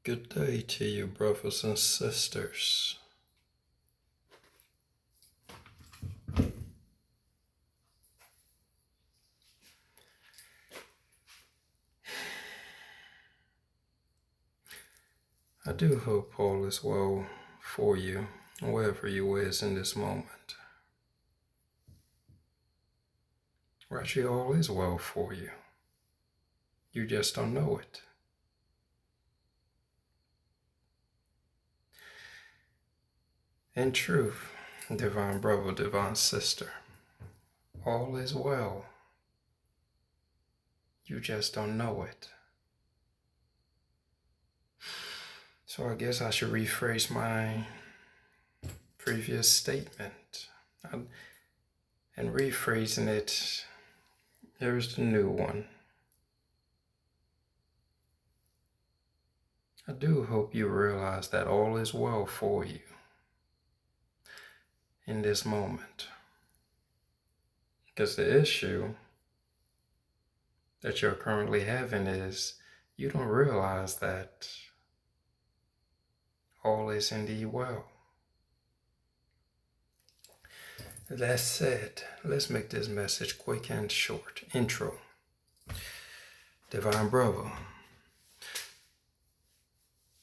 Good day to you, brothers and sisters. I do hope all is well for you, wherever you is in this moment. Actually, all is well for you. You just don't know it. In truth, divine brother, divine sister, all is well. You just don't know it. So I guess I should rephrase my previous statement. And rephrasing it, here's the new one. I do hope you realize that all is well for you in this moment. Because the issue that you're currently having is you don't realize that all is indeed well. That said, let's make this message quick and short. Intro. Divine Brother.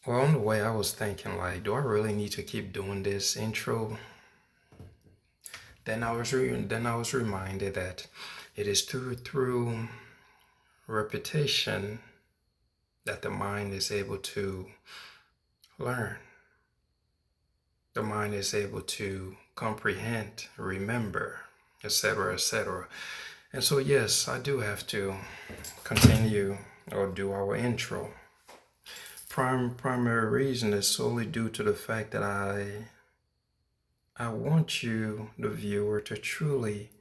Well, on the way I was thinking, like, do I really need to keep doing this intro? Then I was reminded that it is through repetition that the mind is able to learn. The mind is able to comprehend, remember, etc., etc. And so, yes, I do have to continue or do our intro. Primary reason is solely due to the fact that I want you, the viewer, to truly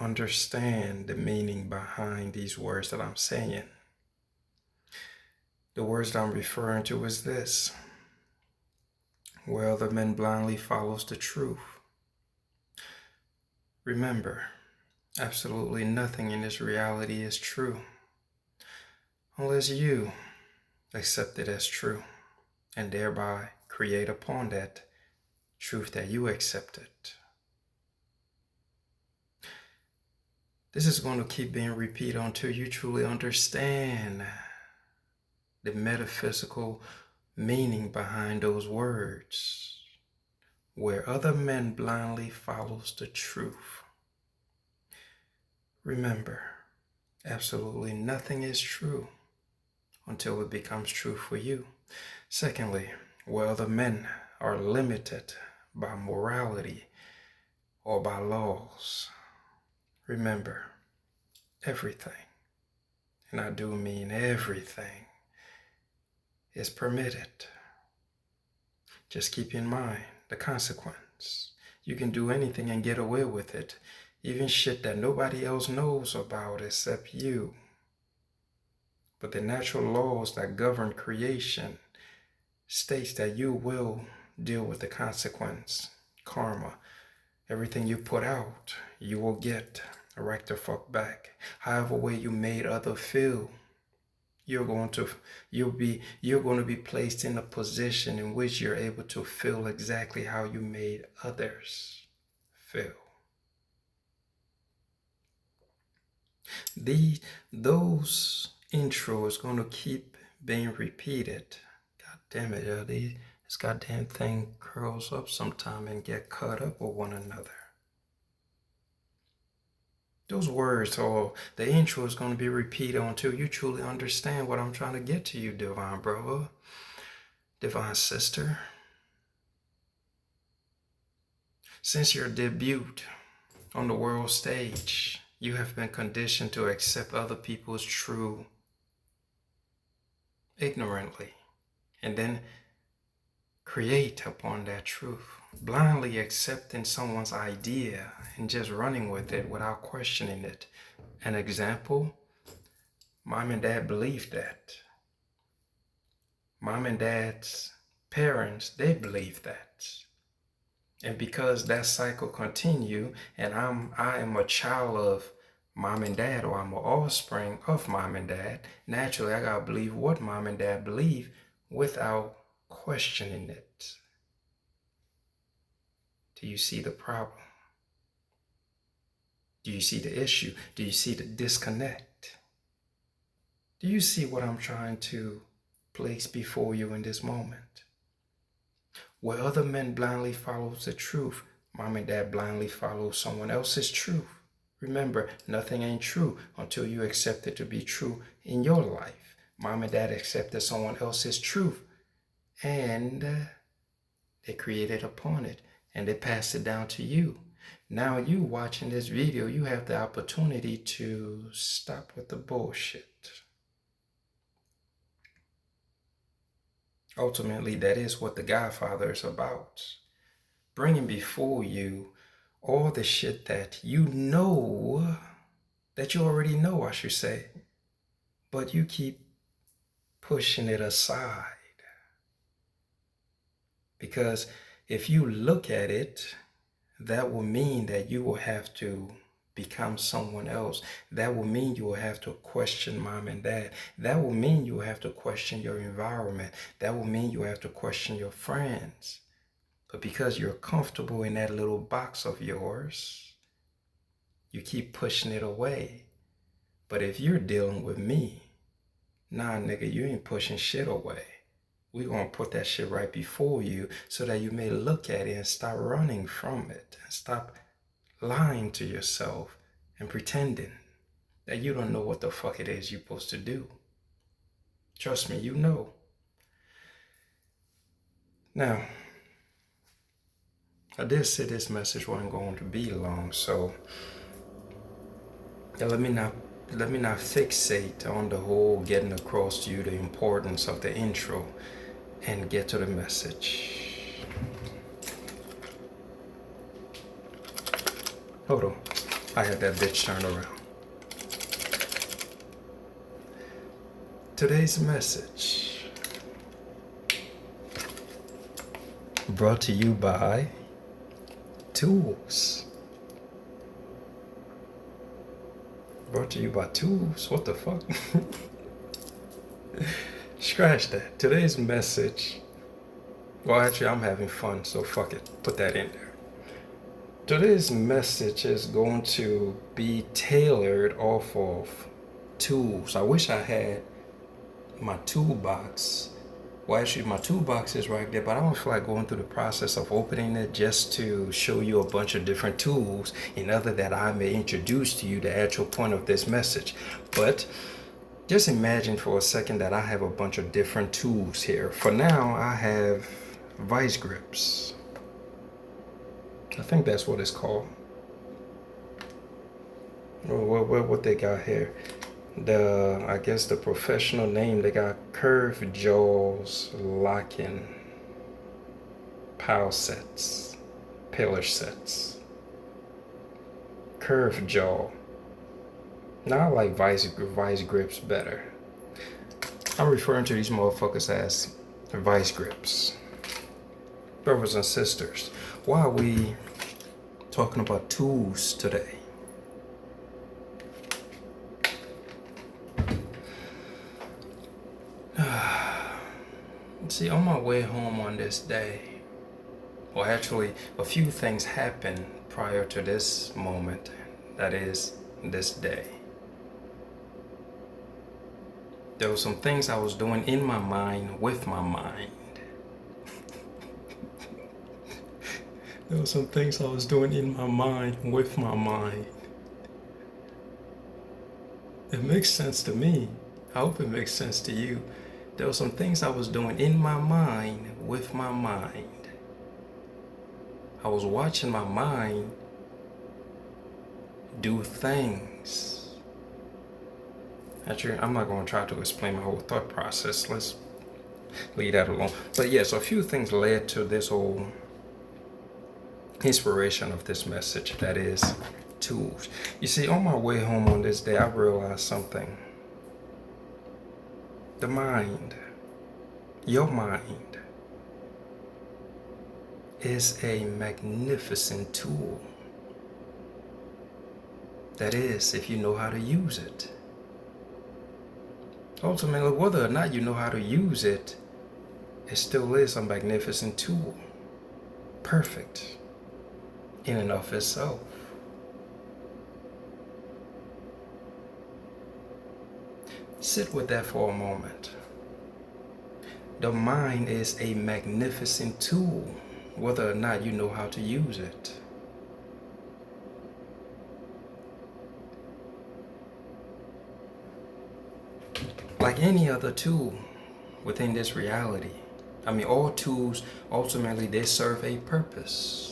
understand the meaning behind these words that I'm saying. The words that I'm referring to is this: well, the man blindly follows the truth. Remember, absolutely nothing in this reality is true unless you accept it as true and thereby create upon that truth that you accepted. This is going to keep being repeated until you truly understand the metaphysical meaning behind those words. Where other men blindly follows the truth. Remember, absolutely nothing is true until it becomes true for you. Secondly, where other men are limited by morality or by laws. Remember, everything, and I do mean everything, is permitted. Just keep in mind the consequence. You can do anything and get away with it, even shit that nobody else knows about except you. But the natural laws that govern creation states that you will deal with the consequence, karma. Everything you put out, you will get right the fuck back. However way you made others feel, you're going to be placed in a position in which you're able to feel exactly how you made others feel. Those intros going to keep being repeated. God damn it, this goddamn thing curls up sometime and get caught up with one another. Those words or the intro is going to be repeated until you truly understand what I'm trying to get to you, divine brother, divine sister. Since your debut on the world stage, you have been conditioned to accept other people's truth ignorantly and then create upon that truth, blindly accepting someone's idea and just running with it without questioning it. An example, mom and dad believed that. Mom and dad's parents, they believe that. And because that cycle continue, and I am a child of mom and dad, or I'm an offspring of mom and dad. Naturally, I gotta believe what mom and dad believe without questioning it. Do you see the problem? Do you see the issue? Do you see the disconnect? Do you see what I'm trying to place before you in this moment? Where other men blindly follow the truth, mom and dad blindly follow someone else's truth. Remember, nothing ain't true until you accept it to be true in your life. Mom and dad accepted someone else's truth, and they created upon it, and they passed it down to you. Now you watching this video, you have the opportunity to stop with the bullshit. Ultimately, that is what The Godfather is about. Bringing before you all the shit that you know, that you already know, I should say, but you keep pushing it aside. Because if you look at it, that will mean that you will have to become someone else. That will mean you will have to question mom and dad. That will mean you will have to question your environment. That will mean you will have to question your friends. But because you're comfortable in that little box of yours, you keep pushing it away. But if you're dealing with me, nah, nigga, you ain't pushing shit away. We're going to put that shit right before you so that you may look at it and stop running from it and stop lying to yourself and pretending that you don't know what the fuck it is you're supposed to do. Trust me, you know. Now, I did say this message wasn't going to be long, so let me not fixate on the whole getting across to you the importance of the intro and get to the message. Hold on, I had that bitch turned around. Today's message brought to you by Tools. Brought to you by Tools? What the fuck? Scratch that. Today's message, well, actually, I'm having fun, so fuck it. Put that in there. Today's message is going to be tailored off of tools. I wish I had my toolbox. Well, actually, my toolbox is right there, but I don't feel like going through the process of opening it just to show you a bunch of different tools in order that I may introduce to you the actual point of this message. But just imagine for a second that I have a bunch of different tools here. For now, I have vice grips. I think that's what it's called. What they got here? I guess the professional name, they got curved jaws locking pillar sets. Curved jaw. Now I like vice grips better. I'm referring to these motherfuckers as vice grips. Brothers and sisters, why are we talking about tools today? See, on my way home on this day, well, actually, a few things happened prior to this moment, that is, this day. There were some things I was doing in my mind with my mind. There were some things I was doing in my mind with my mind. It makes sense to me. I hope it makes sense to you. There were some things I was doing in my mind with my mind. I was watching my mind do things. Actually, I'm not going to try to explain my whole thought process. Let's leave that alone. But yes, a few things led to this whole inspiration of this message, that is tools. You see, on my way home on this day, I realized something. The mind, your mind, is a magnificent tool. That is, if you know how to use it. Ultimately, whether or not you know how to use it, it still is a magnificent tool. Perfect in and of itself. Sit with that for a moment. The mind is a magnificent tool, whether or not you know how to use it. Like any other tool within this reality, all tools, ultimately, they serve a purpose.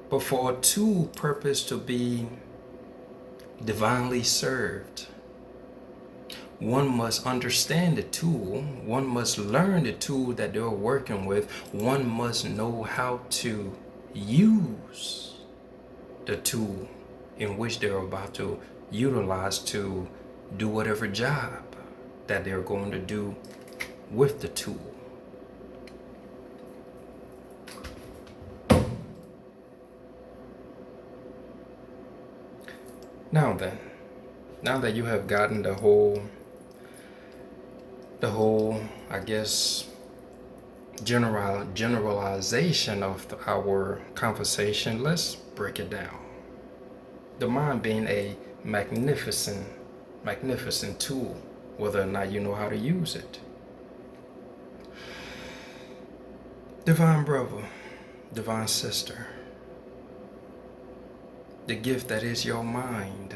But for a tool purpose to be divinely served, one must understand the tool, one must learn the tool that they're working with, one must know how to use the tool in which they're about to utilize to do whatever job that they're going to do with the tool. Now then, now that you have gotten the whole, I guess, generalization of our conversation, let's break it down. The mind being a magnificent tool, whether or not you know how to use it. Divine brother, divine sister, the gift that is your mind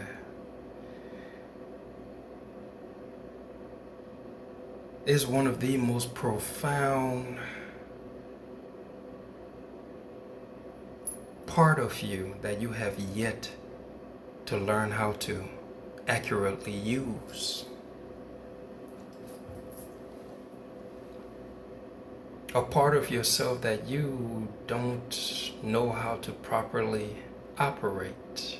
is one of the most profound part of you that you have yet to learn how to accurately use. A part of yourself that you don't know how to properly operate.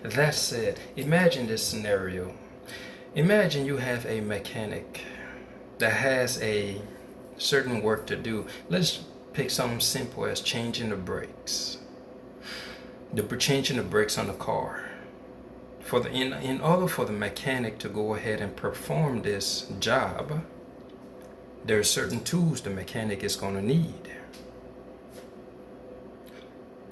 That said, imagine this scenario. Imagine you have a mechanic that has a certain work to do. Let's pick something simple as changing the brakes. Changing the brakes on the car. In order for the mechanic to go ahead and perform this job, there are certain tools the mechanic is going to need.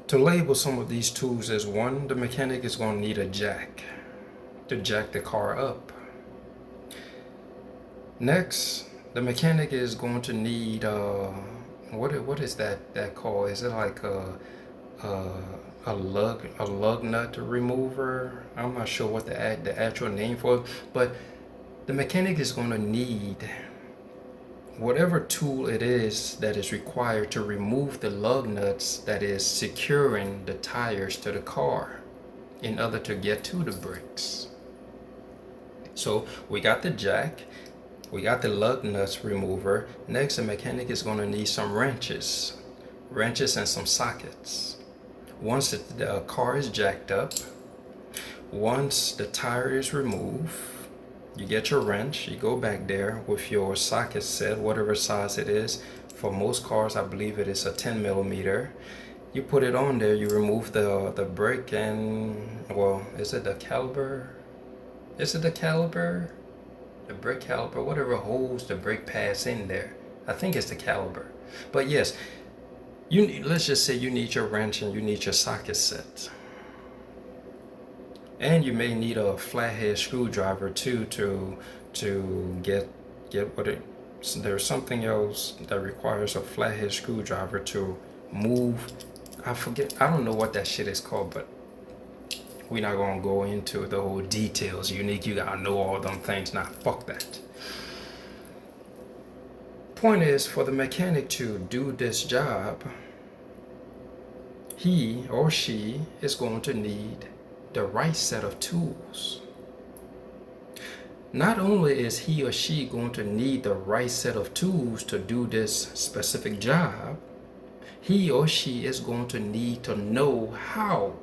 To label some of these tools as one, the mechanic is going to need a jack to jack the car up. Next, the mechanic is going to need what is that called? Is it like a lug nut remover? I'm not sure what the actual name for it, but the mechanic is going to need whatever tool it is that is required to remove the lug nuts that is securing the tires to the car in order to get to the brakes. So we got the jack, we got the lug nuts remover. Next, the mechanic is going to need some wrenches and some sockets. Once the car is jacked up, once the tire is removed, you get your wrench, you go back there with your socket set, whatever size it is. For most cars, I believe it is a 10 millimeter. You put it on there, you remove the brake and, well, is it the caliper? The brake caliper, whatever holds the brake pads in there. I think it's the caliper. But yes, let's just say you need your wrench and you need your socket set. And you may need a flathead screwdriver too to get what it. There's something else that requires a flathead screwdriver to move. I don't know what that shit is called, but we're not gonna go into the whole details. Unique, you gotta know all them things. Nah, fuck that. Point is, for the mechanic to do this job, he or she is going to need the right set of tools. Not only is he or she going to need the right set of tools to do this specific job, he or she is going to need to know how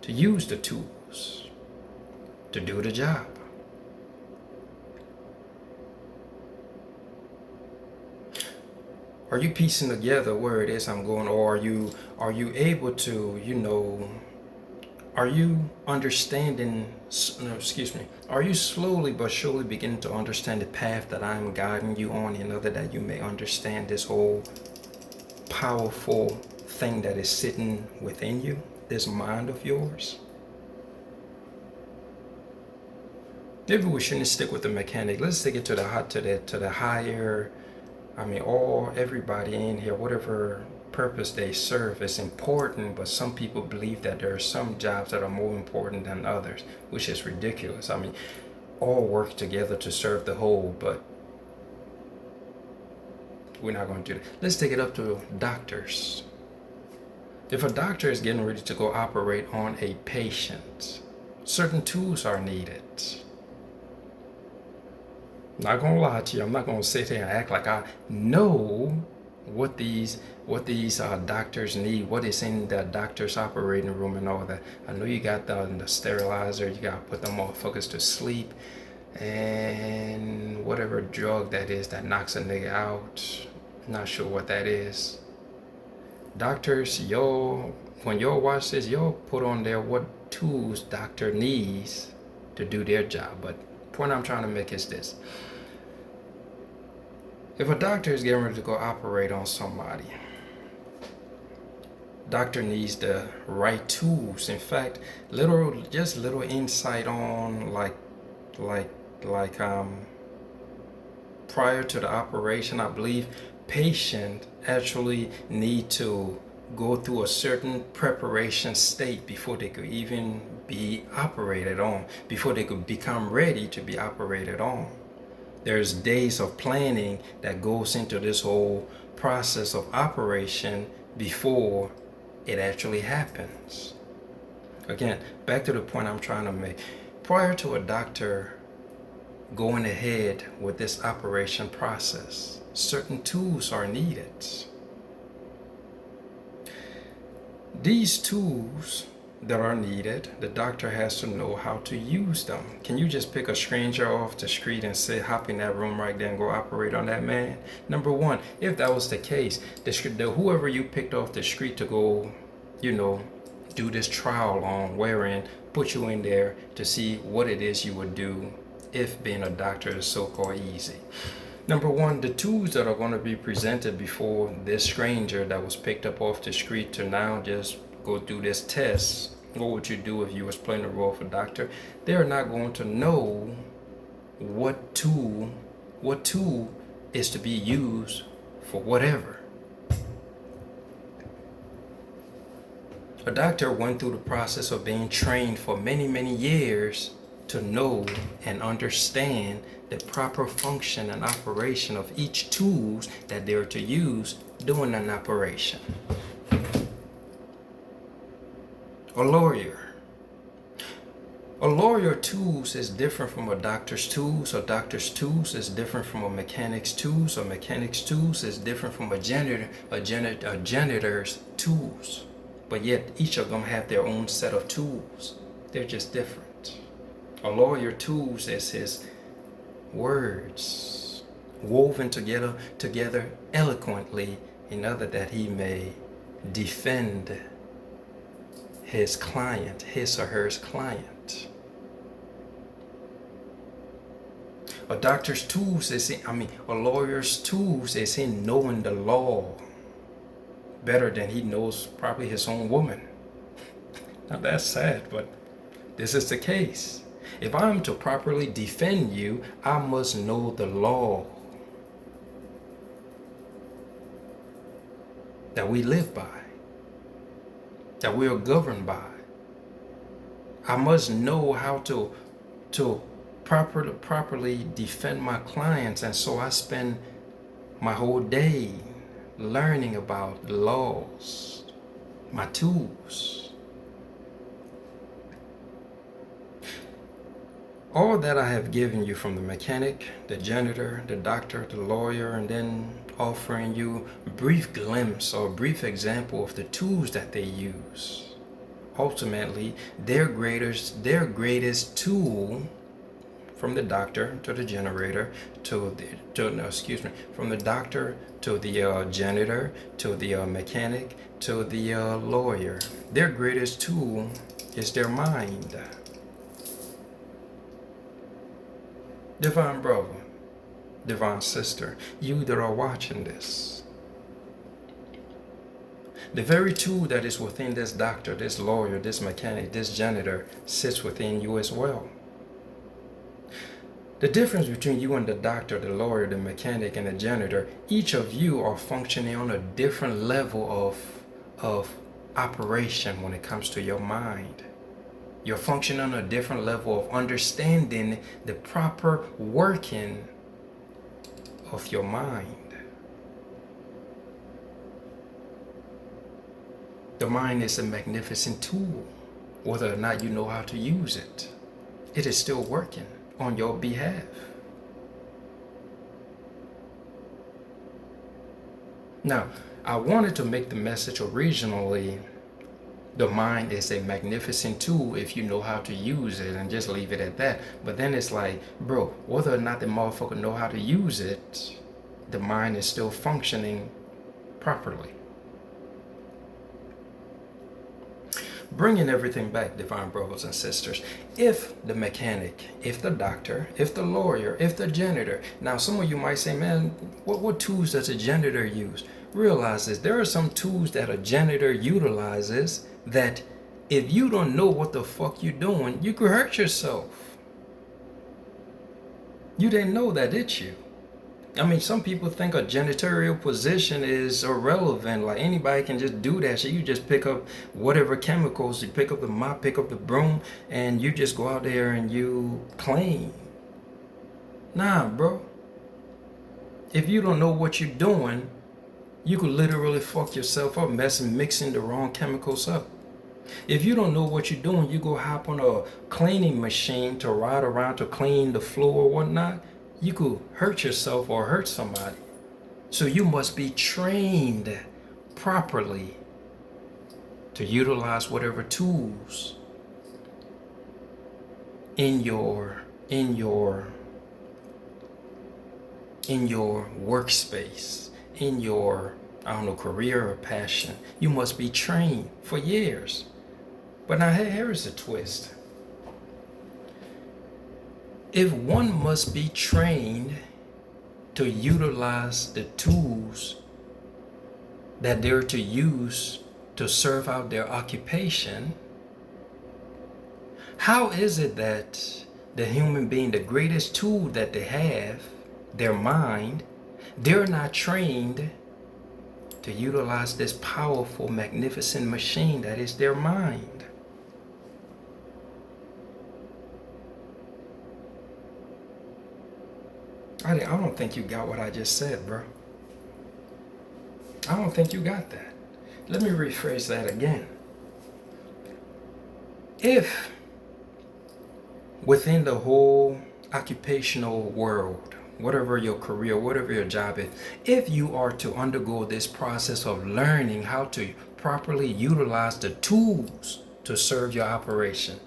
to use the tools to do the job. Are you piecing together where it is I'm going, or are you able to, are you understanding, no, excuse me, are you slowly but surely beginning to understand the path that I'm guiding you on, in order that you may understand this whole powerful thing that is sitting within you, this mind of yours? Maybe we shouldn't stick with the mechanic. Let's take it to the higher. I mean, everybody in here, whatever purpose they serve is important, but some people believe that there are some jobs that are more important than others, which is ridiculous. I mean, all work together to serve the whole, but we're not going to do that. Let's take it up to doctors. If a doctor is getting ready to go operate on a patient, certain tools are needed. Not gonna lie to you, I'm not gonna sit here and act like I know what these doctors need, what is in the doctor's operating room and all that. I know you got the sterilizer, you gotta put them motherfuckers to sleep, and whatever drug that is that knocks a nigga out. Not sure what that is. Doctors, when y'all watch this, y'all put on there what tools doctor needs to do their job. But the point I'm trying to make is this. If a doctor is getting ready to go operate on somebody, doctor needs the right tools. In fact, little insight on prior to the operation, I believe patient actually need to go through a certain preparation state before they could even be operated on, before they could become ready to be operated on. There's days of planning that goes into this whole process of operation before it actually happens. Again, back to the point I'm trying to make. Prior to a doctor going ahead with this operation process, certain tools are needed. These tools that are needed, the doctor has to know how to use them. Can you just pick a stranger off the street and say, hop in that room right there and go operate on that man? Number one, if that was the case, whoever you picked off the street to go, do this trial on, wherein put you in there to see what it is you would do if being a doctor is so-called easy. Number one, the tools that are going to be presented before this stranger that was picked up off the street to now just go through this test. What would you do if you was playing the role of a doctor? They're not going to know what tool is to be used for whatever. A doctor went through the process of being trained for many, many years to know and understand the proper function and operation of each tools that they're to use during an operation. A lawyer tools is different from a doctor's tools. A doctor's tools is different from a mechanic's tools. A mechanic's tools is different from a janitor's tools. But yet each of them have their own set of tools. They're just different. A lawyer tools is his words woven together eloquently in order that he may defend his client, his or her client. A doctor's tools a lawyer's tools is in knowing the law better than he knows probably his own woman. Now that's sad, but this is the case. If I'm to properly defend you, I must know the law that we live by, that we are governed by. I must know how to properly defend my clients, and so I spend my whole day learning about the laws, my tools. All that I have given you, from the mechanic, the janitor, the doctor, the lawyer, and then offering you a brief glimpse or a brief example of the tools that they use. Ultimately, their greatest tool from the doctor to the generator from the doctor to the janitor to the mechanic to the lawyer. Their greatest tool is their mind. Divine brother, divine sister, you that are watching this, the very tool that is within this doctor, this lawyer, this mechanic, this janitor sits within you as well. The difference between you and the doctor, the lawyer, the mechanic, and the janitor, each of you are functioning on a different level of operation when it comes to your mind. You're functioning on a different level of understanding the proper working of your mind. The mind is a magnificent tool. Whether or not you know how to use it, it is still working on your behalf. Now, I wanted to make the message originally, the mind is a magnificent tool if you know how to use it, and just leave it at that. But then it's like, bro, whether or not the motherfucker know how to use it, the mind is still functioning properly. Bringing everything back, divine brothers and sisters, if the mechanic, if the doctor, if the lawyer, if the janitor, now some of you might say, man, what tools does a janitor use? Realize this, there are some tools that a janitor utilizes that if you don't know what the fuck you're doing, you could hurt yourself. You didn't know that, did you? I mean, some people think a janitorial position is irrelevant. Like anybody can just do that shit. You just pick up whatever chemicals, you pick up the mop, pick up the broom, and you just go out there and you clean. Nah, bro. If you don't know what you're doing, you could literally fuck yourself up, mixing the wrong chemicals up. If you don't know what you're doing, you go hop on a cleaning machine to ride around to clean the floor or whatnot, you could hurt yourself or hurt somebody. So you must be trained properly to utilize whatever tools in your workspace, in your, I don't know, career or passion. You must be trained for years. But now here is the twist. If one must be trained to utilize the tools that they're to use to serve out their occupation, how is it that the human being, the greatest tool that they have, their mind, they're not trained to utilize this powerful, magnificent machine that is their mind? I don't think you got what I just said, bro. I don't think you got that. Let me rephrase that again. If within the whole occupational world, whatever your career, whatever your job is, if you are to undergo this process of learning how to properly utilize the tools to serve your operation,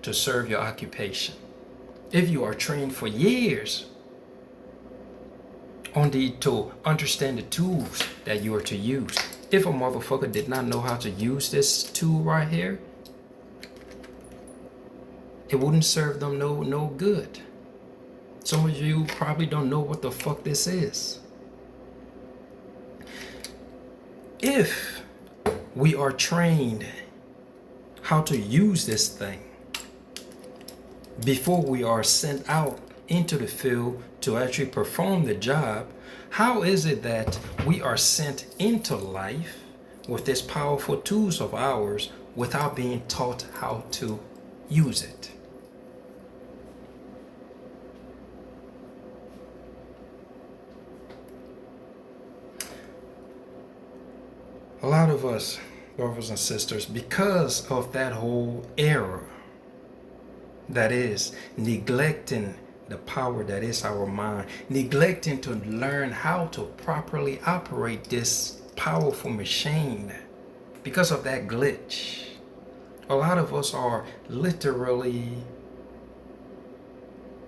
to serve your occupation, if you are trained for years to understand the tools that you are to use. If a motherfucker did not know how to use this tool right here, it wouldn't serve them no good. Some of you probably don't know what the fuck this is. If we are trained how to use this thing before we are sent out into the field to actually perform the job, how is it that we are sent into life with these powerful tools of ours without being taught how to use it? A lot of us, brothers and sisters, because of that whole era, that is neglecting the power that is our mind, neglecting to learn how to properly operate this powerful machine, because of that glitch, a lot of us are literally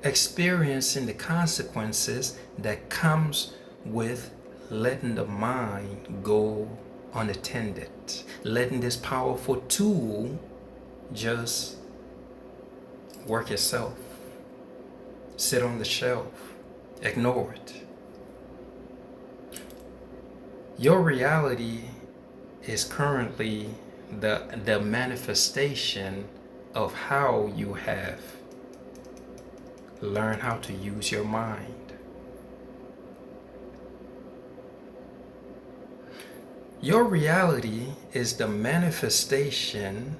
experiencing the consequences that comes with letting the mind go unattended, letting this powerful tool just work itself, sit on the shelf, ignore it. Your reality is currently the manifestation of how you have learned how to use your mind. Your reality is the manifestation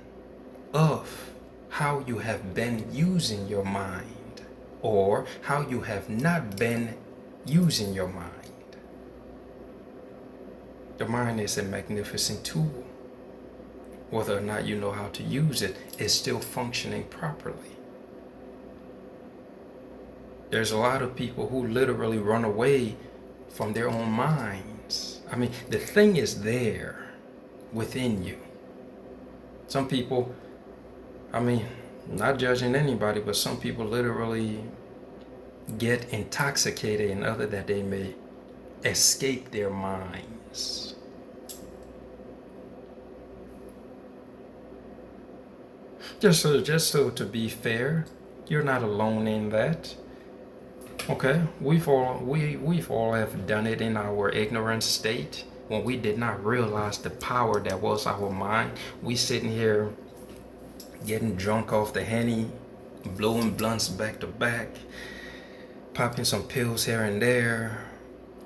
of how you have been using your mind, or how you have not been using your mind. The mind is a magnificent tool. Whether or not you know how to use it, it's still functioning properly. There's a lot of people who literally run away from their own minds. I mean, the thing is there within you. Some people, I mean, not judging anybody, but some people literally get intoxicated in order that they may escape their minds. Just so to be fair, you're not alone in that. Okay, we've all have done it in our ignorant state when we did not realize the power that was our mind. We sitting here getting drunk off the Henny, blowing blunts back to back, popping some pills here and there.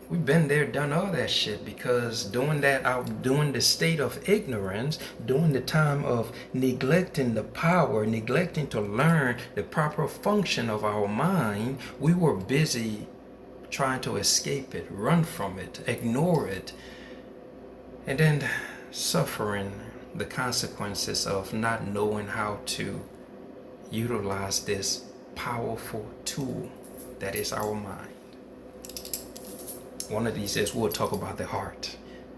We've been there, done all that shit, because doing the state of ignorance, during the time of neglecting the power, neglecting to learn the proper function of our mind, we were busy trying to escape it, run from it, ignore it, and then suffering the consequences of not knowing how to utilize this powerful tool that is our mind. One of these days we'll talk about the heart,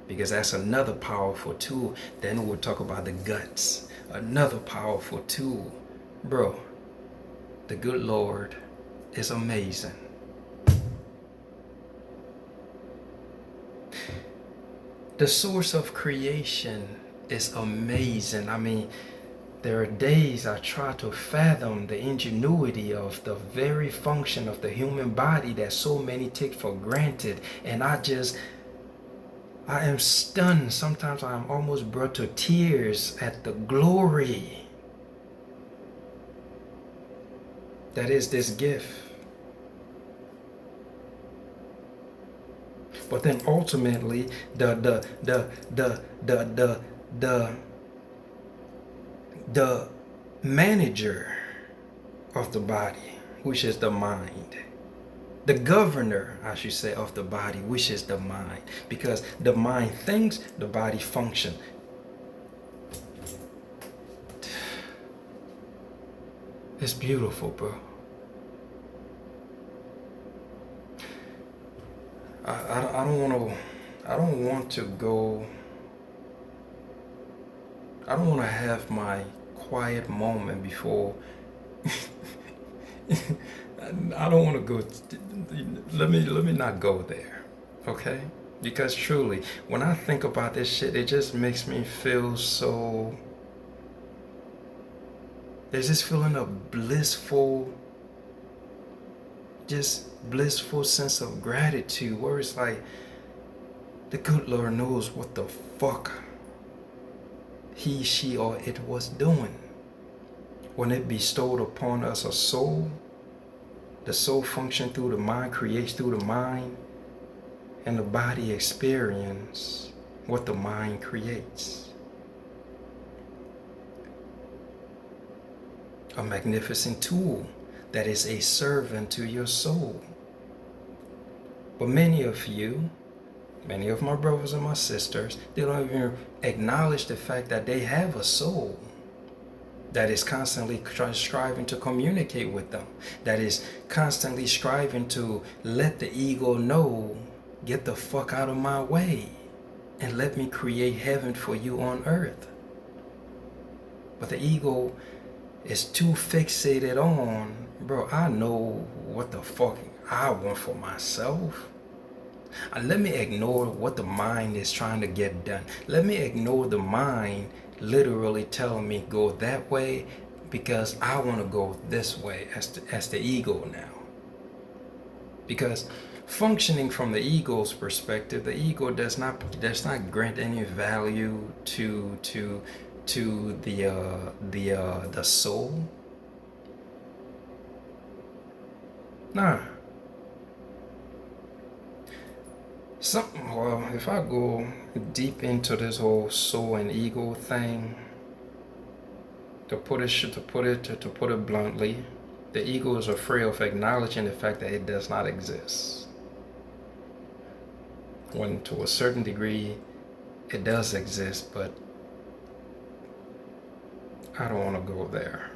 because that's another powerful tool. Then we'll talk about the guts, another powerful tool. Bro, the good Lord is amazing. The source of creation is amazing. I mean, there are days I try to fathom the ingenuity of the very function of the human body that so many take for granted. And I am stunned. Sometimes I am almost brought to tears at the glory that is this gift. But then ultimately, the manager of the body, which is the mind, the governor, I should say, of the body, which is the mind, because the mind thinks, the body functions. It's beautiful, bro. I don't want to have my quiet moment before. I don't want to go. Let me not go there, okay? Because truly, when I think about this shit, it just makes me feel so. There's this feeling of blissful sense of gratitude, where it's like the good Lord knows what the fuck he, she, or it was doing when it bestowed upon us a soul. The soul functions through the mind, creates through the mind, and the body experience what the mind creates. A magnificent tool that is a servant to your soul. But many of my brothers and my sisters, they don't even acknowledge the fact that they have a soul that is constantly striving to communicate with them, that is constantly striving to let the ego know, get the fuck out of my way and let me create heaven for you on earth. But the ego is too fixated on, bro, I know what the fuck I want for myself. Let me ignore what the mind is trying to get done. Let me ignore the mind literally telling me go that way because I want to go this way as the ego now. Because functioning from the ego's perspective, the ego does not grant any value to the soul. Nah. Well, if I go deep into this whole soul and ego thing, to put it bluntly, the ego is afraid of acknowledging the fact that it does not exist. When to a certain degree, it does exist, but I don't want to go there.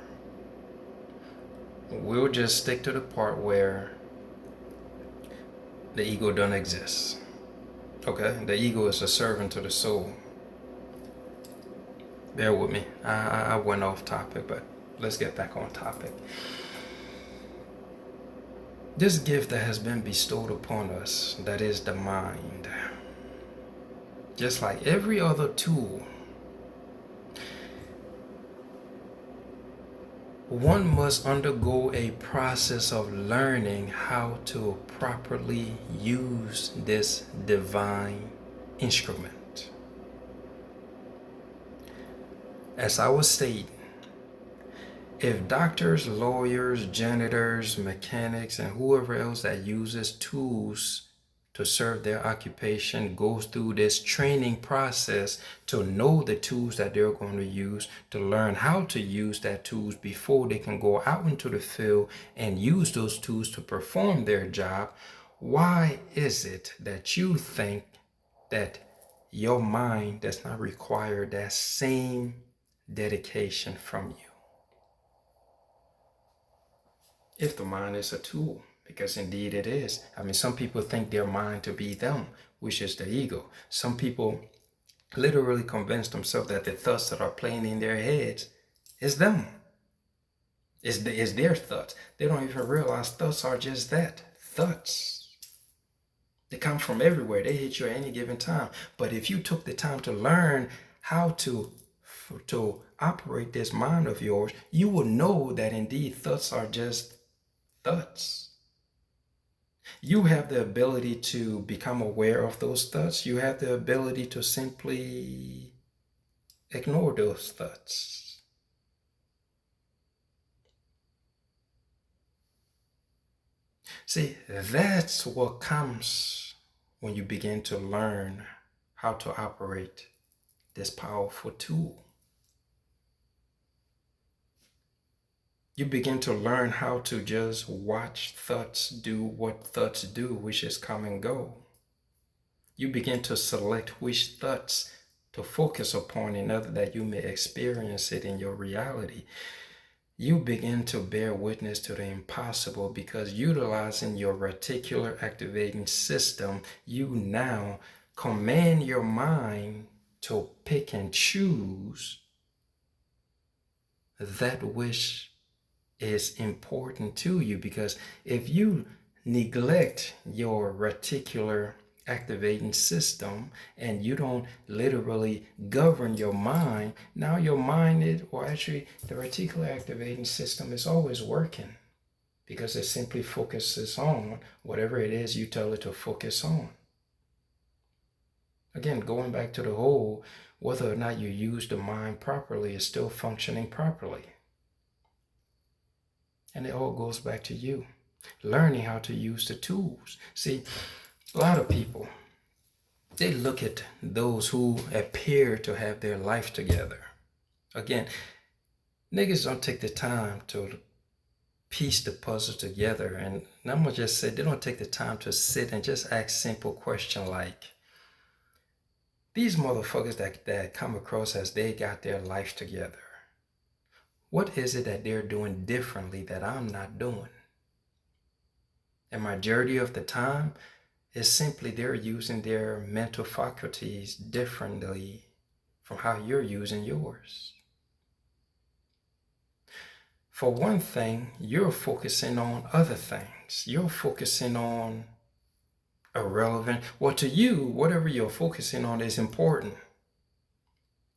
We'll just stick to the part where the ego doesn't exist. Okay? The ego is a servant to the soul. Bear with me. I went off topic, but let's get back on topic. This gift that has been bestowed upon us, that is the mind, just like every other tool, one must undergo a process of learning how to properly use this divine instrument. As I was stating, if doctors, lawyers, janitors, mechanics, and whoever else that uses tools to serve their occupation goes through this training process to know the tools that they're going to use, to learn how to use that tools before they can go out into the field and use those tools to perform their job, why is it that you think that your mind does not require that same dedication from you? If the mind is a tool, because indeed it is. I mean, some people think their mind to be them, which is the ego. Some people literally convince themselves that the thoughts that are playing in their heads is them. Is their thoughts. They don't even realize thoughts are just that, thoughts. They come from everywhere. They hit you at any given time. But if you took the time to learn how to operate this mind of yours, you will know that indeed thoughts are just thoughts. You have the ability to become aware of those thoughts. You have the ability to simply ignore those thoughts. See, that's what comes when you begin to learn how to operate this powerful tool. You begin to learn how to just watch thoughts do what thoughts do, which is come and go. You begin to select which thoughts to focus upon in order that you may experience it in your reality. You begin to bear witness to the impossible because utilizing your reticular activating system, you now command your mind to pick and choose that which is important to you. Because if you neglect your reticular activating system and you don't literally govern your mind, now your mind is, or actually the reticular activating system is always working because it simply focuses on whatever it is you tell it to focus on. Again, going back to the whole, whether or not you use the mind properly is still functioning properly. And it all goes back to you learning how to use the tools. See, a lot of people, they look at those who appear to have their life together. Again, niggas don't take the time to piece the puzzle together. And I'm gonna just say, they don't take the time to sit and just ask simple questions like, these motherfuckers that come across as they got their life together, what is it that they're doing differently that I'm not doing? And majority of the time, it's simply they're using their mental faculties differently from how you're using yours. For one thing, you're focusing on other things. You're focusing on irrelevant. Well, to you, whatever you're focusing on is important.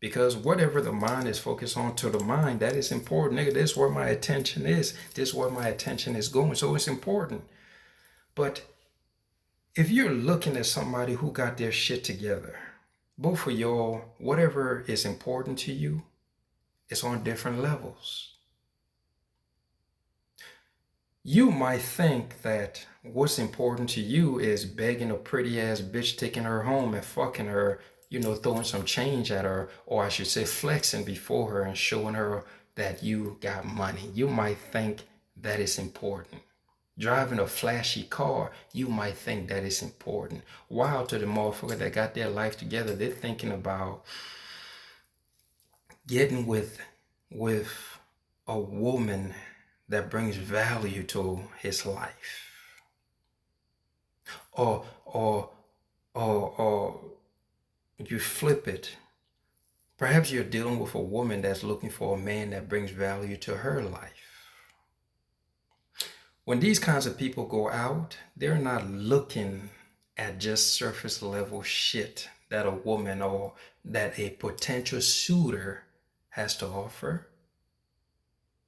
Because whatever the mind is focused on, to the mind, that is important. Nigga, this is where my attention is. This is where my attention is going. So it's important. But if you're looking at somebody who got their shit together, both of y'all, whatever is important to you, it's on different levels. You might think that what's important to you is begging a pretty ass bitch, taking her home and fucking her, throwing some change at her, or I should say flexing before her and showing her that you got money. You might think that is important. Driving a flashy car, you might think that is important. While to the motherfucker that got their life together, they're thinking about getting with a woman that brings value to his life. Or you flip it. Perhaps you're dealing with a woman that's looking for a man that brings value to her life. When these kinds of people go out, they're not looking at just surface level shit that a woman or that a potential suitor has to offer.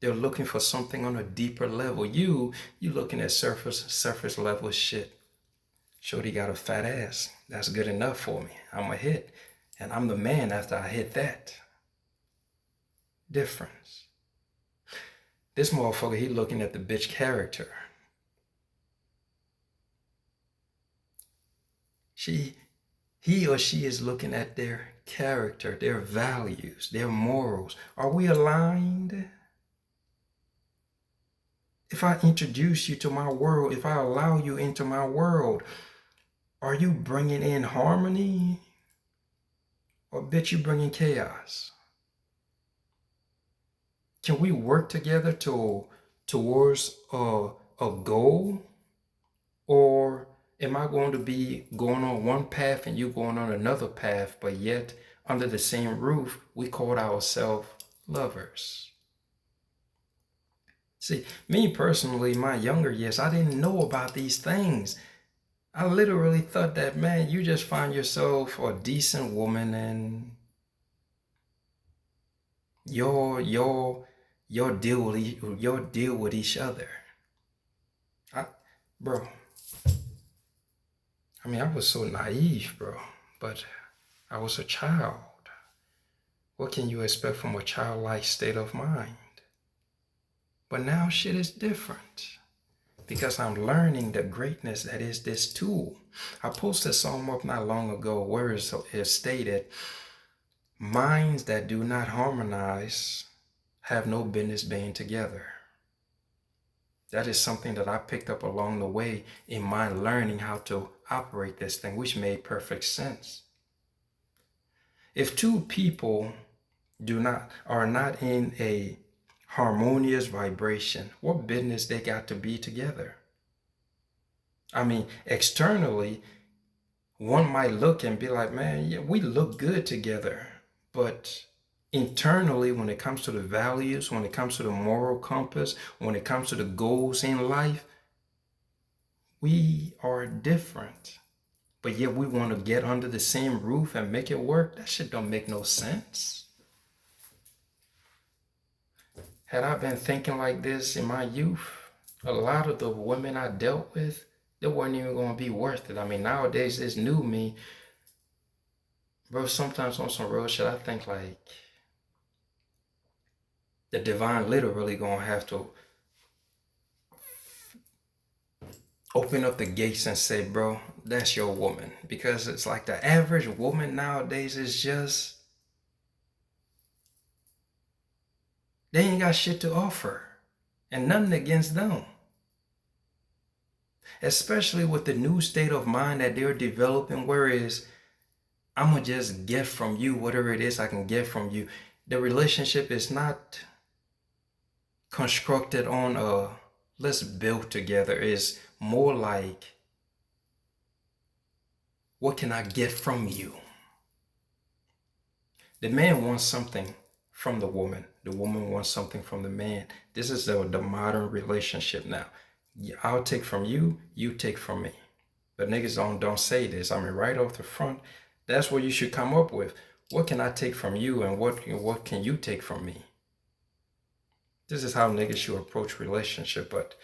They're looking for something on a deeper level. You looking at surface level shit. Shorty got a fat ass. That's good enough for me. I'm a hit. And I'm the man after I hit that. Difference. This motherfucker, he looking at the bitch character. He or she is looking at their character, their values, their morals. Are we aligned? If I introduce you to my world, if I allow you into my world, are you bringing in harmony? Or bitch, you bringing chaos? Can we work together towards a goal? Or am I going to be going on one path and you going on another path, but yet under the same roof, we called ourselves lovers? See, me personally, my younger years, I didn't know about these things. I literally thought that, man, you just find yourself a decent woman and you'll deal with each other. Bro, I mean, I was so naive, bro, but I was a child. What can you expect from a childlike state of mind? But now shit is different because I'm learning the greatness that is this tool. I posted something up not long ago where it stated, minds that do not harmonize have no business being together. That is something that I picked up along the way in my learning how to operate this thing, which made perfect sense. If two people are not in a harmonious vibration, what business they got to be together? I mean, externally, one might look and be like, man, yeah, we look good together. But internally, when it comes to the values, when it comes to the moral compass, when it comes to the goals in life, we are different. But yet we want to get under the same roof and make it work. That shit don't make no sense. Had I been thinking like this in my youth, a lot of the women I dealt with, they weren't even going to be worth it. I mean, nowadays, this new me, bro, sometimes on some real shit, I think like the divine literally going to have to open up the gates and say, bro, that's your woman. Because it's like the average woman nowadays is just, they ain't got shit to offer. And nothing against them. Especially with the new state of mind that they're developing, whereas I'm going to just get from you whatever it is I can get from you. The relationship is not constructed on a let's build together. It's more like, what can I get from you? The man wants something from the woman. The woman wants something from the man. This is the modern relationship now. I'll take from you, you take from me. But niggas don't say this. I mean, right off the front, that's what you should come up with. What can I take from you, and what can you take from me? This is how niggas should approach relationship. But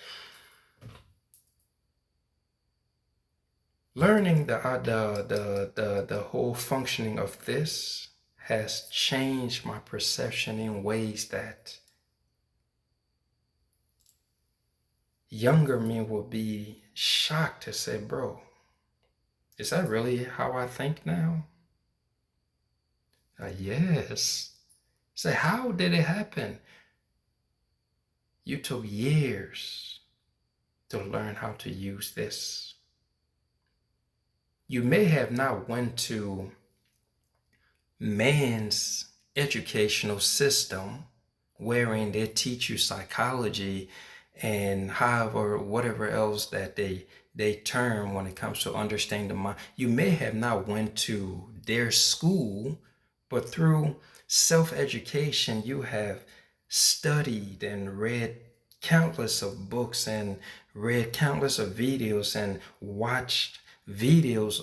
learning the whole functioning of this has changed my perception in ways that younger men will be shocked to say, bro, is that really how I think now? Yes. Say, how did it happen? You took years to learn how to use this. You may have not went to man's educational system wherein they teach you psychology and however whatever else that they term when it comes to understanding the mind. You may have not went to their school, but through self-education you have studied and read countless of books and read countless of videos and watched videos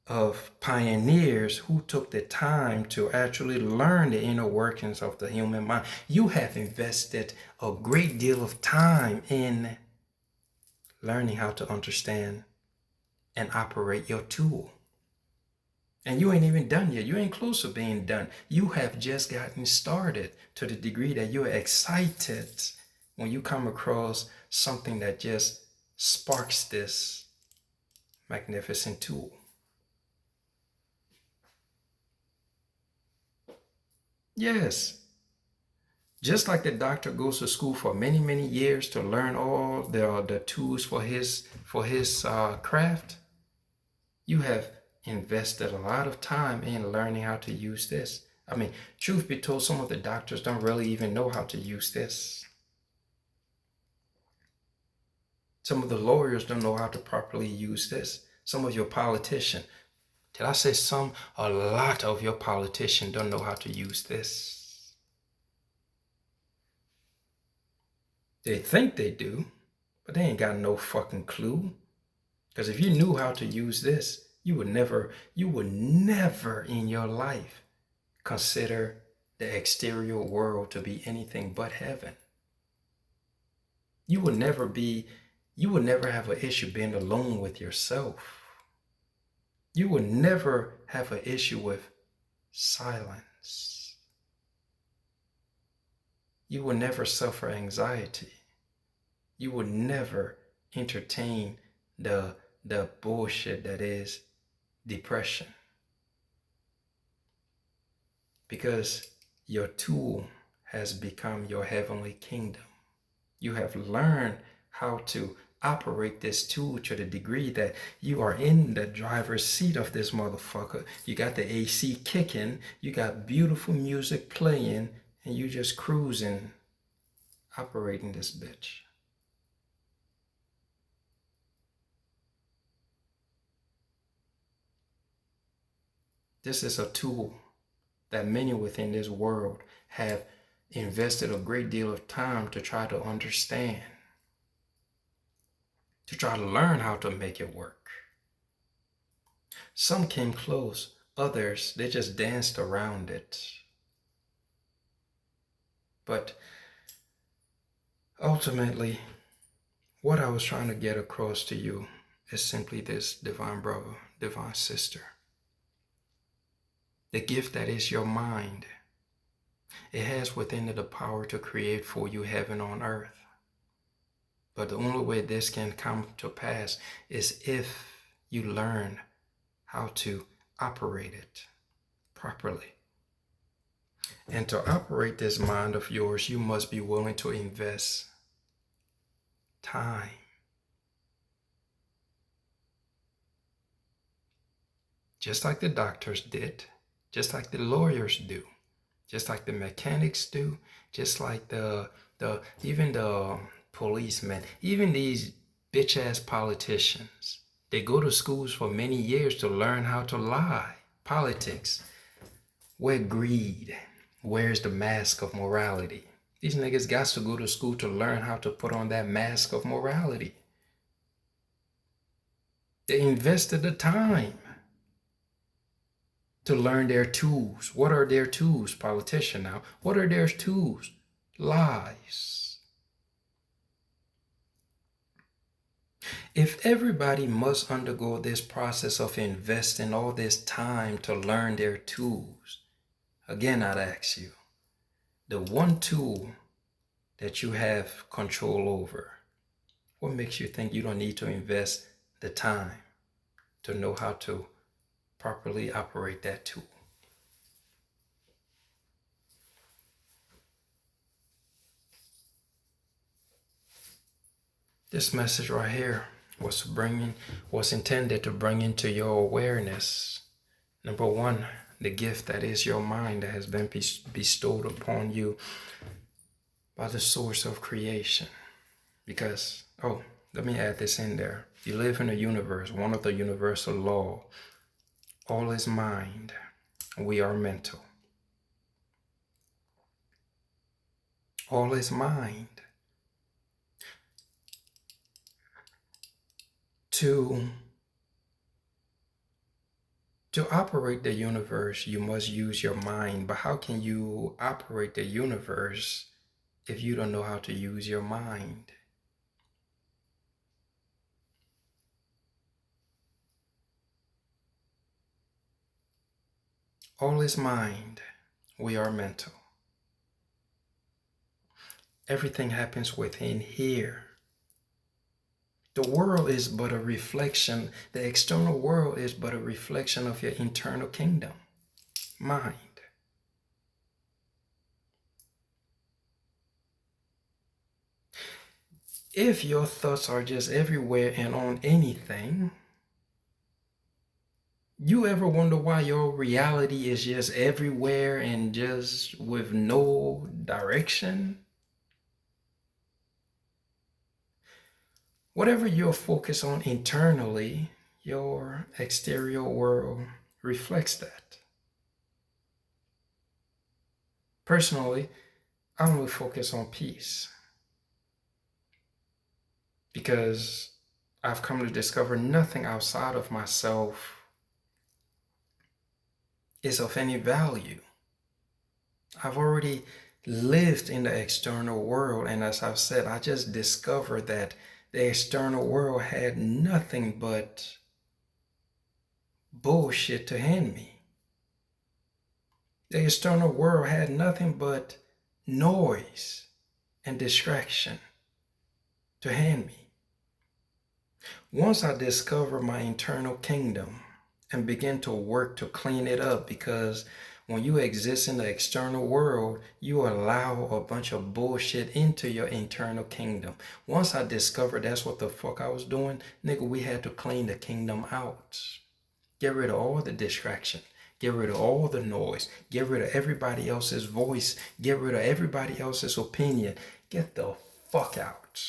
of pioneers who took the time to actually learn the inner workings of the human mind. You have invested a great deal of time in learning how to understand and operate your tool. And you ain't even done yet. You ain't close to being done. You have just gotten started to the degree that you're excited when you come across something that just sparks this magnificent tool. Yes. Just like the doctor goes to school for many, many years to learn all the tools for his craft, you have invested a lot of time in learning how to use this. I mean, truth be told, some of the doctors don't really even know how to use this. Some of the lawyers don't know how to properly use this. Some of your politicians, did I say some? A lot of your politicians don't know how to use this. They think they do, but they ain't got no fucking clue. Because if you knew how to use this, you would never in your life consider the exterior world to be anything but heaven. You would never have an issue being alone with yourself. You would never have an issue with silence. You will never suffer anxiety. You will never entertain the bullshit that is depression. Because your tool has become your heavenly kingdom. You have learned how to operate this tool to the degree that you are in the driver's seat of this motherfucker. You got the AC kicking, you got beautiful music playing, and you just cruising, operating this bitch. This is a tool that many within this world have invested a great deal of time to try to understand, to try to learn how to make it work. Some came close, others, they just danced around it. But ultimately, what I was trying to get across to you is simply this, divine brother, divine sister. The gift that is your mind, it has within it the power to create for you heaven on earth. But the only way this can come to pass is if you learn how to operate it properly. And to operate this mind of yours, you must be willing to invest time. Just like the doctors did, just like the lawyers do, just like the mechanics do, just like even the policemen, even these bitch-ass politicians. They go to schools for many years to learn how to lie. Politics, where greed, wears the mask of morality. These niggas got to go to school to learn how to put on that mask of morality. They invested the time to learn their tools. What are their tools, politician now? What are their tools? Lies. If everybody must undergo this process of investing all this time to learn their tools, again, I'd ask you, the one tool that you have control over, what makes you think you don't need to invest the time to know how to properly operate that tool? This message right here was intended to bring into your awareness, number one, the gift that is your mind that has been bestowed upon you by the source of creation. Because, let me add this in there. You live in a universe, one of the universal law. All is mind. We are mental. All is mind. To operate the universe, you must use your mind. But how can you operate the universe if you don't know how to use your mind? All is mind. We are mental. Everything happens within here. The world is but a reflection. The external world is but a reflection of your internal kingdom, mind. If your thoughts are just everywhere and on anything, you ever wonder why your reality is just everywhere and just with no direction? Whatever you're focused on internally, your exterior world reflects that. Personally, I only focus on peace because I've come to discover nothing outside of myself is of any value. I've already lived in the external world, and as I've said, I just discovered that the external world had nothing but bullshit to hand me. The external world had nothing but noise and distraction to hand me. Once I discover my internal kingdom and begin to work to clean it up, because when you exist in the external world, you allow a bunch of bullshit into your internal kingdom. Once I discovered that's what the fuck I was doing, nigga, we had to clean the kingdom out. Get rid of all the distraction. Get rid of all the noise. Get rid of everybody else's voice. Get rid of everybody else's opinion. Get the fuck out.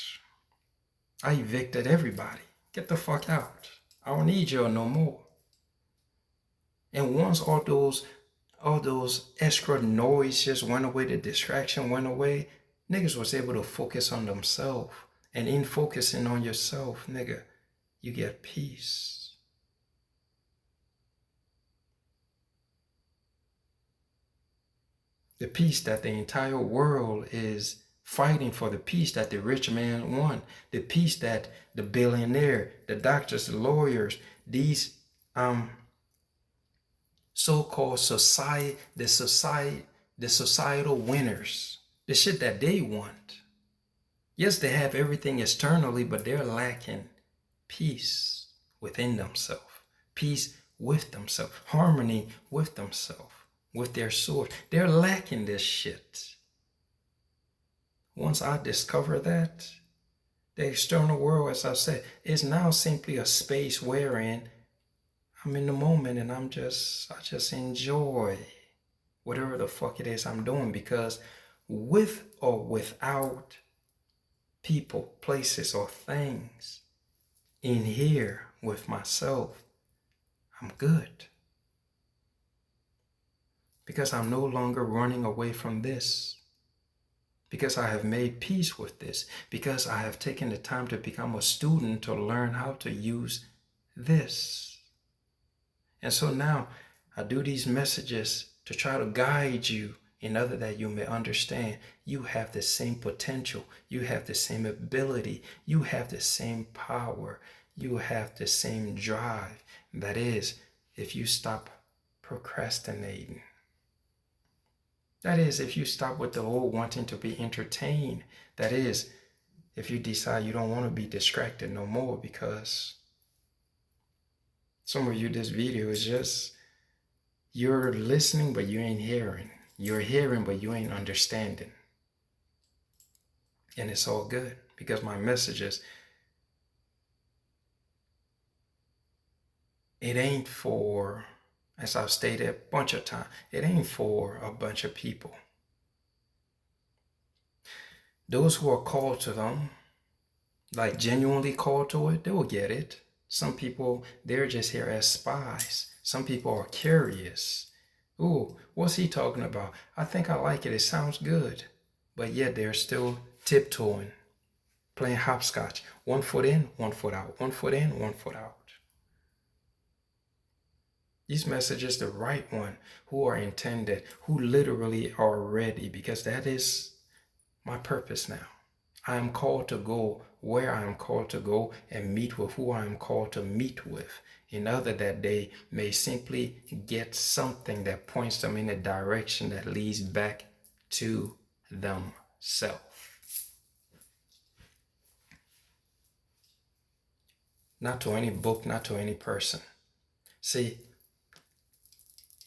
I evicted everybody. Get the fuck out. I don't need you no more. And once all those extra noise just went away, the distraction went away, niggas was able to focus on themselves. And in focusing on yourself, nigga, you get peace. The peace that the entire world is fighting for, the peace that the rich man won, the peace that the billionaire, the doctors, the lawyers, these so-called the societal winners, the shit that they want. Yes, they have everything externally, but they're lacking peace within themselves, peace with themselves, harmony with themselves, with their source. They're lacking this shit. Once I discover that, the external world, as I said, is now simply a space wherein I'm in the moment and I just enjoy whatever the fuck it is I'm doing, because with or without people, places, or things, in here with myself, I'm good. because I'm no longer running away from this, because I have made peace with this, because I have taken the time to become a student to learn how to use this. And so now I do these messages to try to guide you in order that you may understand you have the same potential, you have the same ability, you have the same power, you have the same drive. That is, if you stop procrastinating. That is, if you stop with the whole wanting to be entertained. That is, if you decide you don't want to be distracted no more, because some of you, this video is just, you're listening, but you ain't hearing. You're hearing, but you ain't understanding. And it's all good, because my messages, it ain't for, as I've stated a bunch of times, it ain't for a bunch of people. Those who are called to them, like genuinely called to it, they will get it. Some people, they're just here as spies. Some people are curious. Ooh, what's he talking about? I think I like it. It sounds good. But yet they're still tiptoeing, playing hopscotch. 1 foot in, 1 foot out. 1 foot in, 1 foot out. These messages, the right one, who are intended, who literally are ready, because that is my purpose now. I am called to go where I am called to go and meet with who I am called to meet with, in order that they may simply get something that points them in a direction that leads back to themselves. Not to any book, not to any person. See,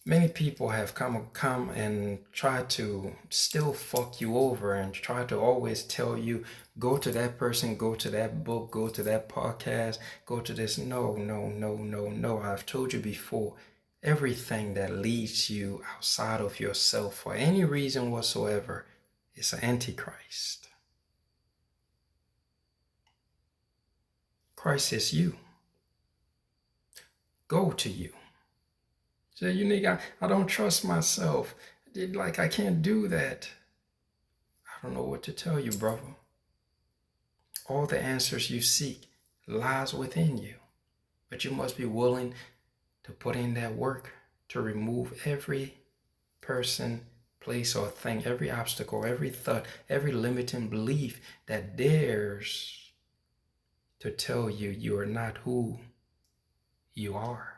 many people have come and tried to still fuck you over and try to always tell you, go to that person, go to that book, go to that podcast, go to this. No. I've told you before, everything that leads you outside of yourself for any reason whatsoever is an antichrist. Christ is you. Go to you. So you nigga, I don't trust myself. Like, I can't do that. I don't know what to tell you, brother. All the answers you seek lies within you. But you must be willing to put in that work to remove every person, place, or thing, every obstacle, every thought, every limiting belief that dares to tell you you are not who you are.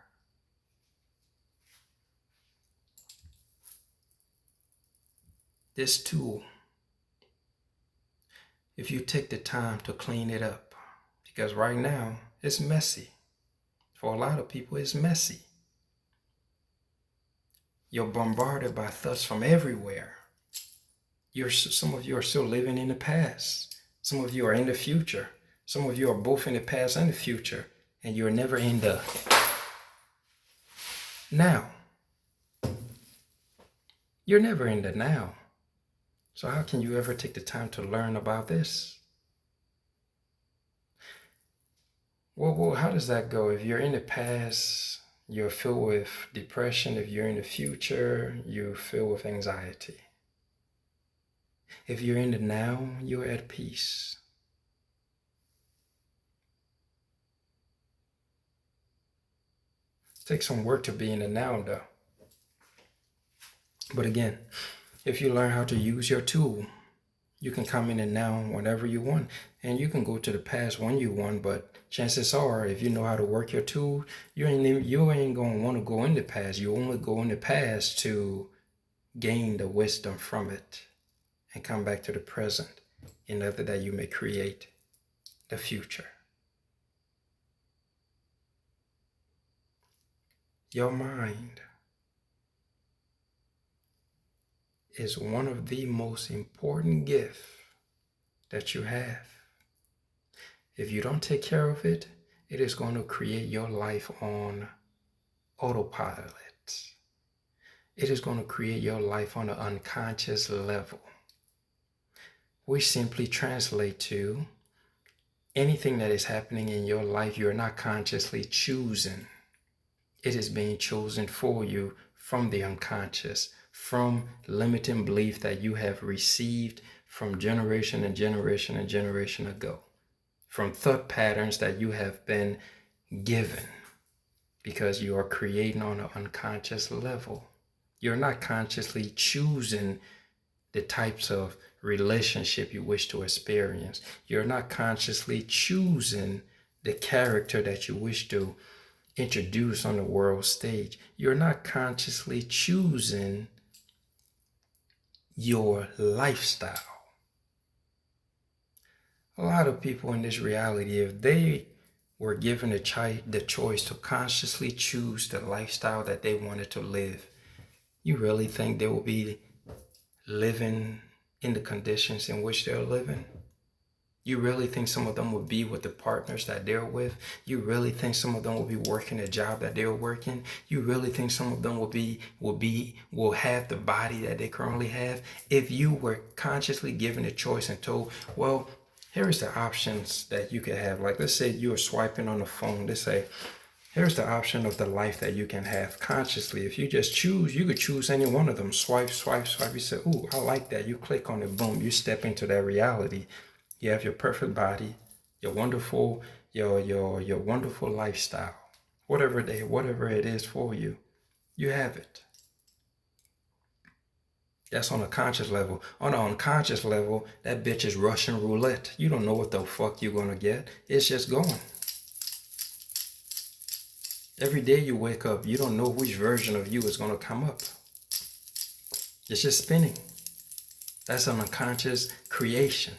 This tool, if you take the time to clean it up, because right now it's messy. For a lot of people, it's messy. You're bombarded by thoughts from everywhere. Some of you are still living in the past. Some of you are in the future. Some of you are both in the past and the future, and you're never in the now. You're never in the now. So how can you ever take the time to learn about this? Well, how does that go? If you're in the past, you're filled with depression. If you're in the future, you're filled with anxiety. If you're in the now, you're at peace. It takes some work to be in the now, though. But again, if you learn how to use your tool, you can come in the now whenever you want. And you can go to the past when you want, but chances are, if you know how to work your tool, you ain't going to want to go in the past. You only go in the past to gain the wisdom from it and come back to the present in order that you may create the future. Your mind is one of the most important gifts that you have. If you don't take care of it, it is going to create your life on autopilot. It is going to create your life on an unconscious level, which simply translate to anything that is happening in your life you're not consciously choosing. It is being chosen for you from the unconscious, from limiting belief that you have received from generation and generation and generation ago, from thought patterns that you have been given, because you are creating on an unconscious level. You're not consciously choosing the types of relationship you wish to experience. You're not consciously choosing the character that you wish to introduce on the world stage. You're not consciously choosing your lifestyle. A lot of people in this reality, if they were given the choice to consciously choose the lifestyle that they wanted to live, you really think they will be living in the conditions in which they're living? You really think some of them will be with the partners that they're with? You really think some of them will be working a job that they're working? You really think some of them will have the body that they currently have? If you were consciously given a choice and told, well, here's the options that you could have. Like, let's say you are swiping on the phone. They say, here's the option of the life that you can have consciously. If you just choose, you could choose any one of them. Swipe, swipe, swipe. You say, ooh, I like that. You click on it, boom, you step into that reality. You have your perfect body, your wonderful, your wonderful lifestyle. Whatever it is for you, you have it. That's on a conscious level. On an unconscious level, that bitch is Russian roulette. You don't know what the fuck you're gonna get. It's just going. Every day you wake up, you don't know which version of you is gonna come up. It's just spinning. That's an unconscious creation.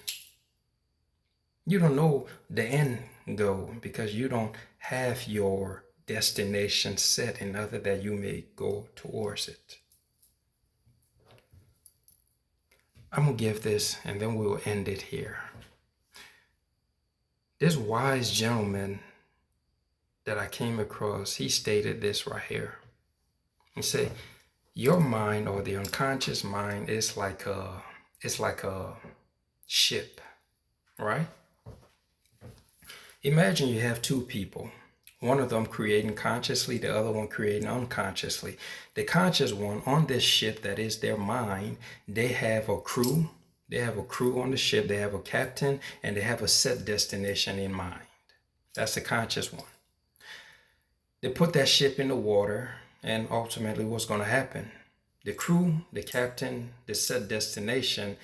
You don't know the end goal because you don't have your destination set in order that you may go towards it. I'm going to give this and then we'll end it here. This wise gentleman that I came across, he stated this right here. He said, your mind, or the unconscious mind, is like a ship, right? Imagine you have two people, one of them creating consciously, the other one creating unconsciously. The conscious one on this ship that is their mind, they have a crew. They have a crew on the ship. They have a captain and they have a set destination in mind. That's the conscious one. They put that ship in the water, and ultimately what's going to happen? The crew, the captain, the set destination,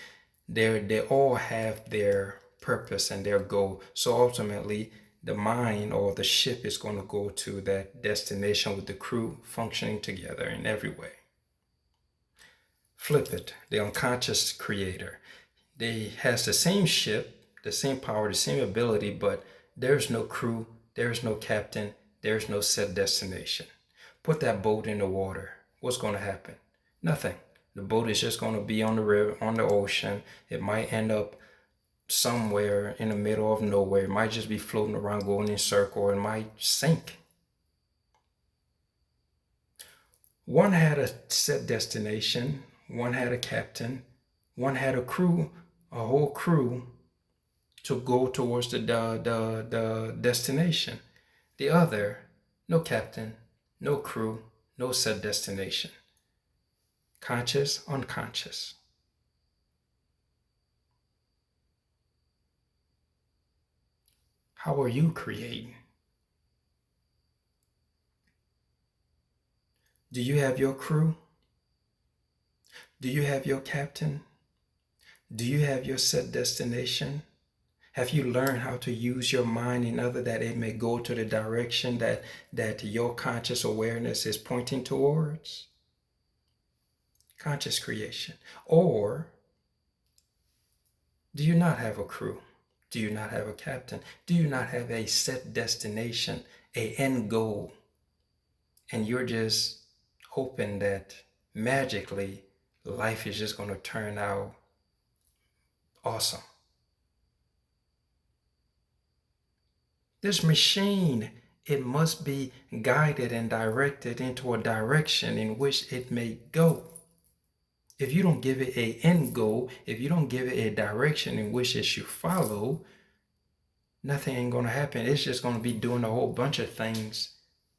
they all have their purpose and their goal. So ultimately, the mind or the ship is going to go to that destination with the crew functioning together in every way. Flip it, the unconscious creator. They has the same ship, the same power, the same ability, but there's no crew, there's no captain, there's no set destination. Put that boat in the water. What's going to happen? Nothing. The boat is just going to be on the river, on the ocean. It might end up somewhere in the middle of nowhere. It might just be floating around, going in a circle. It might sink. One had a set destination. One had a captain. One had a crew, a whole crew, to go towards the destination. The other, no captain, no crew, no set destination. Conscious, unconscious. How are you creating? Do you have your crew? Do you have your captain? Do you have your set destination? Have you learned how to use your mind in order that it may go to the direction that your conscious awareness is pointing towards? Conscious creation. Or do you not have a crew? Do you not have a captain? Do you not have a set destination, an end goal? And you're just hoping that magically life is just going to turn out awesome. This machine, it must be guided and directed into a direction in which it may go. If you don't give it an end goal, if you don't give it a direction in which it should follow, nothing ain't going to happen. It's just going to be doing a whole bunch of things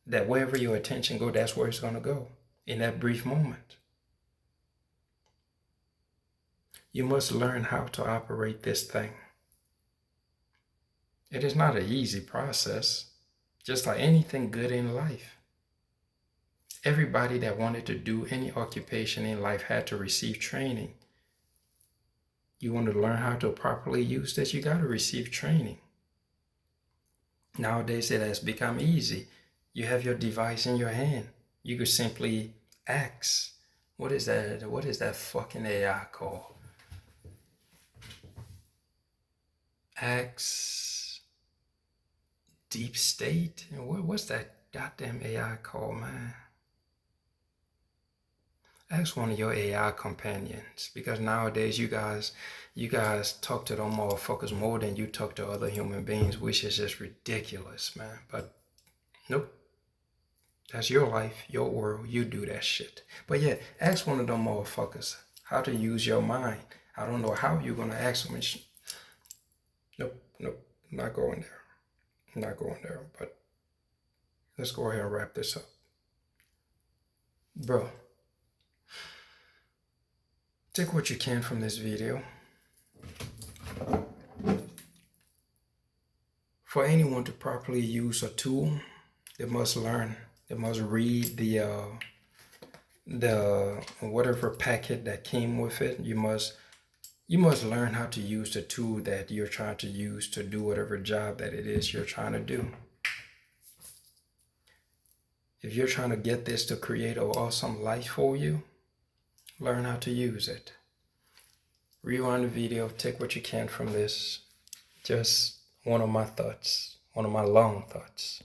that wherever your attention go, that's where it's going to go in that brief moment. You must learn how to operate this thing. It is not an easy process, just like anything good in life. Everybody that wanted to do any occupation in life had to receive training. You want to learn how to properly use this, you got to receive training. Nowadays, it has become easy. You have your device in your hand. You could simply ask. What is that? What is that fucking AI called? Ask Deep State? What's that goddamn AI called, man? Ask one of your AI companions, because nowadays you guys talk to them motherfuckers more than you talk to other human beings, which is just ridiculous, man. But nope. That's your life, your world. You do that shit. But yeah, ask one of them motherfuckers how to use your mind. I don't know how you're gonna ask them. Nope, not going there. Not going there. But let's go ahead and wrap this up, bro. Take what you can from this video. For anyone to properly use a tool, they must learn. They must read the whatever packet that came with it. You must learn how to use the tool that you're trying to use to do whatever job that it is you're trying to do. If you're trying to get this to create an awesome life for you, learn how to use it. Rewind the video, take what you can from this. Just one of my thoughts, one of my long thoughts.